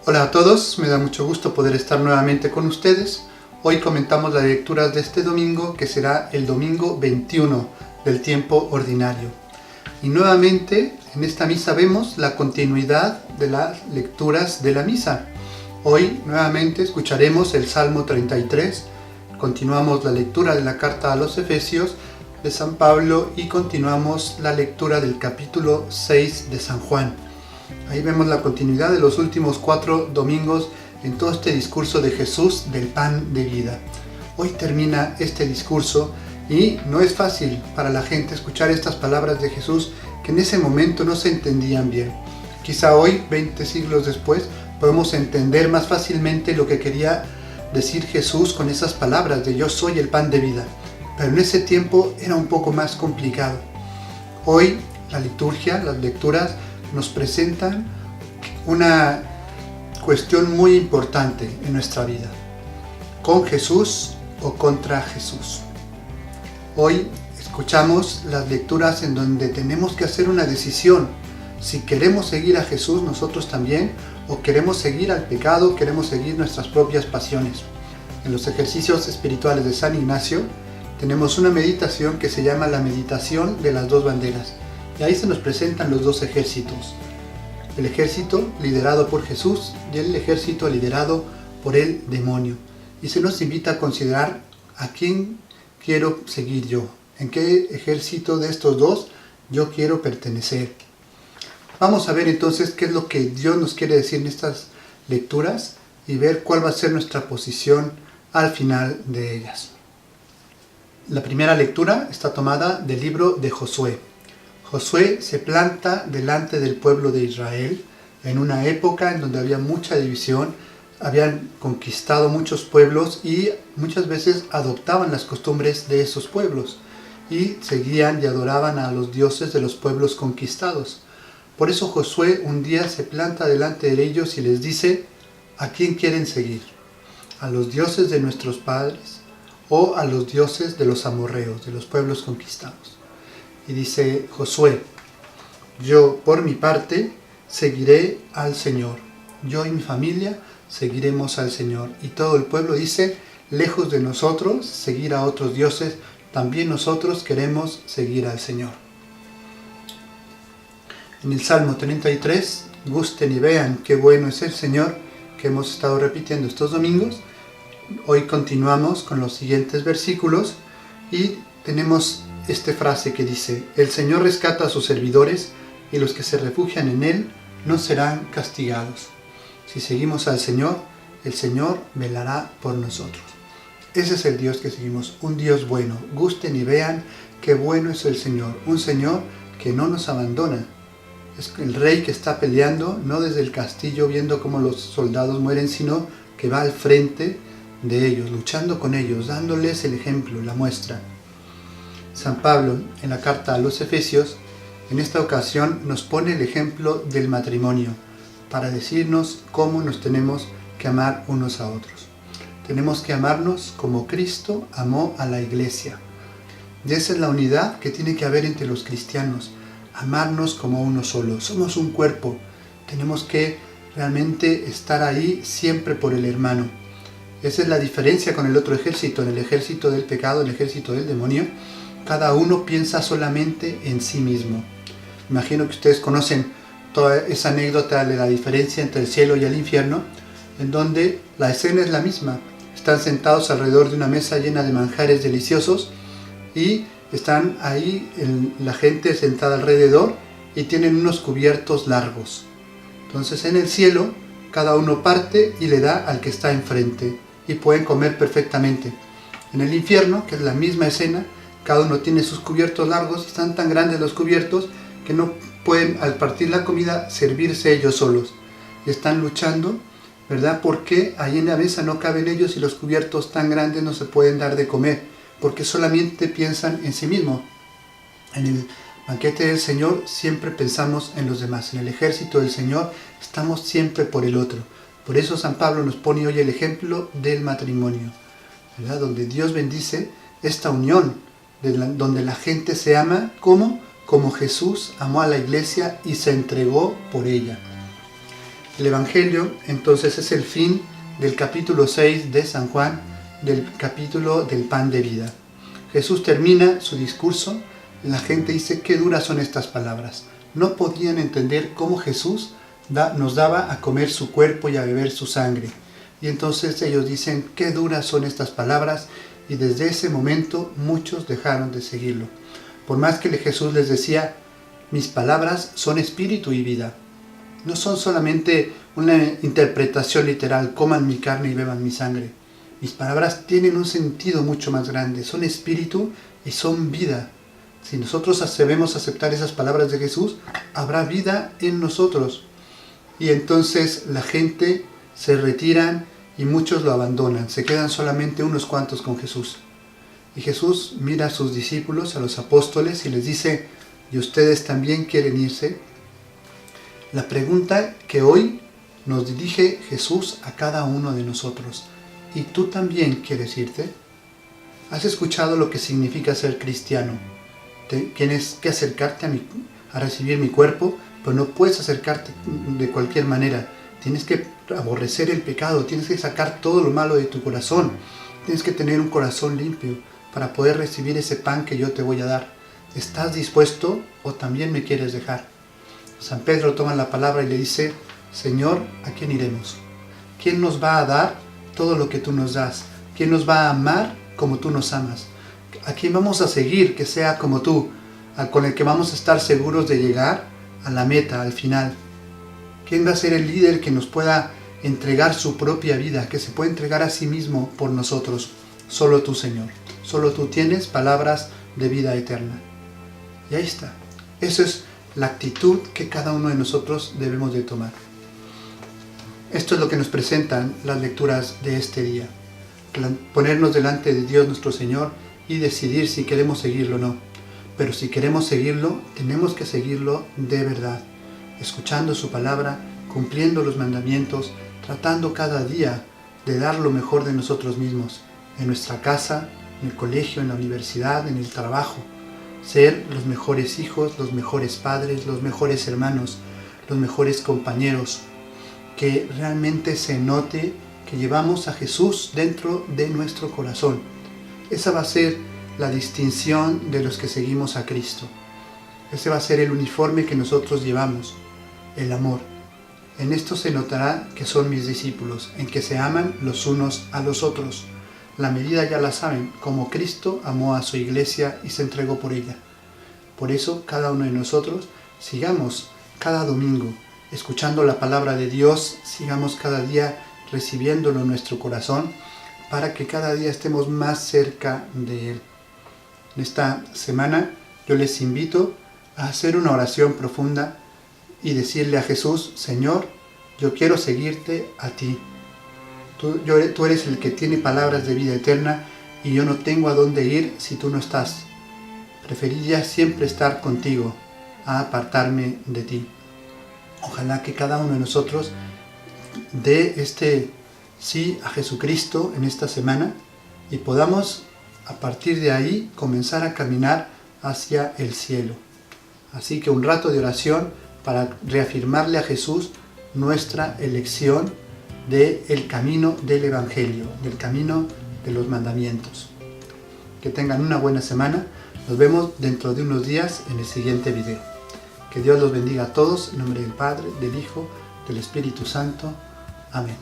Hola a todos, me da mucho gusto poder estar nuevamente con ustedes. Hoy comentamos las lecturas de este domingo, que será el domingo 21 del tiempo ordinario. Y nuevamente en esta misa vemos la continuidad de las lecturas de la misa. Hoy nuevamente escucharemos el Salmo 33, continuamos la lectura de la carta a los Efesios de San Pablo y continuamos la lectura del capítulo 6 de San Juan. Ahí vemos la continuidad de los últimos 4 domingos en todo este discurso de Jesús del pan de vida. Hoy termina este discurso y no es fácil para la gente escuchar estas palabras de Jesús que en ese momento no se entendían bien. Quizá hoy, 20 siglos después, podemos entender más fácilmente lo que quería decir Jesús con esas palabras de yo soy el pan de vida. Pero en ese tiempo era un poco más complicado. Hoy la liturgia, las lecturas, nos presentan una cuestión muy importante en nuestra vida. ¿Con Jesús o contra Jesús? Hoy escuchamos las lecturas en donde tenemos que hacer una decisión. Si queremos seguir a Jesús nosotros también, o queremos seguir al pecado, queremos seguir nuestras propias pasiones. En los ejercicios espirituales de San Ignacio tenemos una meditación que se llama la meditación de las dos banderas. Y ahí se nos presentan los dos ejércitos. El ejército liderado por Jesús y el ejército liderado por el demonio. Y se nos invita a considerar a quién quiero seguir yo. En qué ejército de estos dos yo quiero pertenecer. Vamos a ver entonces qué es lo que Dios nos quiere decir en estas lecturas y ver cuál va a ser nuestra posición al final de ellas. La primera lectura está tomada del libro de Josué. Josué se planta delante del pueblo de Israel en una época en donde había mucha división, habían conquistado muchos pueblos y muchas veces adoptaban las costumbres de esos pueblos y seguían y adoraban a los dioses de los pueblos conquistados. Por eso Josué un día se planta delante de ellos y les dice: ¿a quién quieren seguir? ¿A los dioses de nuestros padres o a los dioses de los amorreos, de los pueblos conquistados? Y dice Josué: yo por mi parte seguiré al Señor, yo y mi familia seguiremos al Señor. Y todo el pueblo dice: lejos de nosotros seguir a otros dioses, también nosotros queremos seguir al Señor. En el Salmo 33, gusten y vean qué bueno es el Señor, que hemos estado repitiendo estos domingos. Hoy continuamos con los siguientes versículos y tenemos esta frase que dice: el Señor rescata a sus servidores y los que se refugian en Él no serán castigados. Si seguimos al Señor, el Señor velará por nosotros. Ese es el Dios que seguimos, un Dios bueno. Gusten y vean qué bueno es el Señor, un Señor que no nos abandona. Es el rey que está peleando, no desde el castillo viendo cómo los soldados mueren, sino que va al frente de ellos, luchando con ellos, dándoles el ejemplo, la muestra. San Pablo, en la carta a los Efesios, en esta ocasión nos pone el ejemplo del matrimonio para decirnos cómo nos tenemos que amar unos a otros. Tenemos que amarnos como Cristo amó a la iglesia. Y esa es la unidad que tiene que haber entre los cristianos, amarnos como uno solo. Somos un cuerpo, tenemos que realmente estar ahí siempre por el hermano. Esa es la diferencia con el otro ejército, en el ejército del pecado, el ejército del demonio. Cada uno piensa solamente en sí mismo. Imagino que ustedes conocen toda esa anécdota de la diferencia entre el cielo y el infierno, en donde la escena es la misma. Están sentados alrededor de una mesa llena de manjares deliciosos y están ahí la gente sentada alrededor y tienen unos cubiertos largos. Entonces en el cielo cada uno parte y le da al que está enfrente y pueden comer perfectamente. En el infierno, que es la misma escena, cada uno tiene sus cubiertos largos y están tan grandes los cubiertos que no pueden, al partir la comida, servirse ellos solos. Y están luchando, ¿verdad? Porque ahí en la mesa no caben ellos y los cubiertos tan grandes no se pueden dar de comer, porque solamente piensan en sí mismos. En el banquete del Señor siempre pensamos en los demás. En el ejército del Señor estamos siempre por el otro. Por eso San Pablo nos pone hoy el ejemplo del matrimonio, ¿verdad? Donde Dios bendice esta unión, donde la gente se ama como Jesús amó a la iglesia y se entregó por ella. El Evangelio entonces es el fin del capítulo 6 de San Juan, del capítulo del pan de vida. Jesús termina su discurso, la gente dice, qué duras son estas palabras. No podían entender cómo Jesús nos daba a comer su cuerpo y a beber su sangre. Y entonces ellos dicen, qué duras son estas palabras, y desde ese momento muchos dejaron de seguirlo. Por más que Jesús les decía, mis palabras son espíritu y vida. No son solamente una interpretación literal, coman mi carne y beban mi sangre. Mis palabras tienen un sentido mucho más grande, son espíritu y son vida. Si nosotros sabemos aceptar esas palabras de Jesús, habrá vida en nosotros. Y entonces la gente se retiran y muchos lo abandonan, se quedan solamente unos cuantos con Jesús. Y Jesús mira a sus discípulos, a los apóstoles, y les dice, ¿y ustedes también quieren irse? La pregunta que hoy nos dirige Jesús a cada uno de nosotros. ¿Y tú también quieres irte? ¿Has escuchado lo que significa ser cristiano? Tienes que acercarte a recibir mi cuerpo, pero no puedes acercarte de cualquier manera. Tienes que aborrecer el pecado, tienes que sacar todo lo malo de tu corazón. Tienes que tener un corazón limpio para poder recibir ese pan que yo te voy a dar. ¿Estás dispuesto o también me quieres dejar? San Pedro toma la palabra y le dice, Señor, ¿a quién iremos? ¿Quién nos va a dar todo lo que tú nos das? ¿Quién nos va a amar como tú nos amas? ¿A quién vamos a seguir que sea como tú? Con el que vamos a estar seguros de llegar a la meta, al final. ¿Quién va a ser el líder que nos pueda entregar su propia vida, que se pueda entregar a sí mismo por nosotros? Solo tú, Señor. Solo tú tienes palabras de vida eterna. Y ahí está. Eso es la actitud que cada uno de nosotros debemos de tomar. Esto es lo que nos presentan las lecturas de este día. Ponernos delante de Dios nuestro Señor y decidir si queremos seguirlo o no. Pero si queremos seguirlo, tenemos que seguirlo de verdad, escuchando su palabra, cumpliendo los mandamientos, tratando cada día de dar lo mejor de nosotros mismos, en nuestra casa, en el colegio, en la universidad, en el trabajo. Ser los mejores hijos, los mejores padres, los mejores hermanos, los mejores compañeros. Que realmente se note que llevamos a Jesús dentro de nuestro corazón. Esa va a ser la distinción de los que seguimos a Cristo. Ese va a ser el uniforme que nosotros llevamos, el amor. En esto se notará que son mis discípulos, en que se aman los unos a los otros. La medida ya la saben, como Cristo amó a su iglesia y se entregó por ella. Por eso, cada uno de nosotros, sigamos cada domingo, escuchando la palabra de Dios, sigamos cada día recibiéndolo en nuestro corazón, para que cada día estemos más cerca de Él. En esta semana, yo les invito a hacer una oración profunda y decirle a Jesús, Señor, yo quiero seguirte a ti. Tú eres el que tiene palabras de vida eterna y yo no tengo a dónde ir si tú no estás. Preferiría siempre estar contigo a apartarme de ti. Ojalá que cada uno de nosotros dé este sí a Jesucristo en esta semana y podamos a partir de ahí comenzar a caminar hacia el cielo. Así que un rato de oración para reafirmarle a Jesús nuestra elección del camino del Evangelio, del camino de los mandamientos. Que tengan una buena semana. Nos vemos dentro de unos días en el siguiente video. Que Dios los bendiga a todos, en nombre del Padre, del Hijo, del Espíritu Santo. Amén.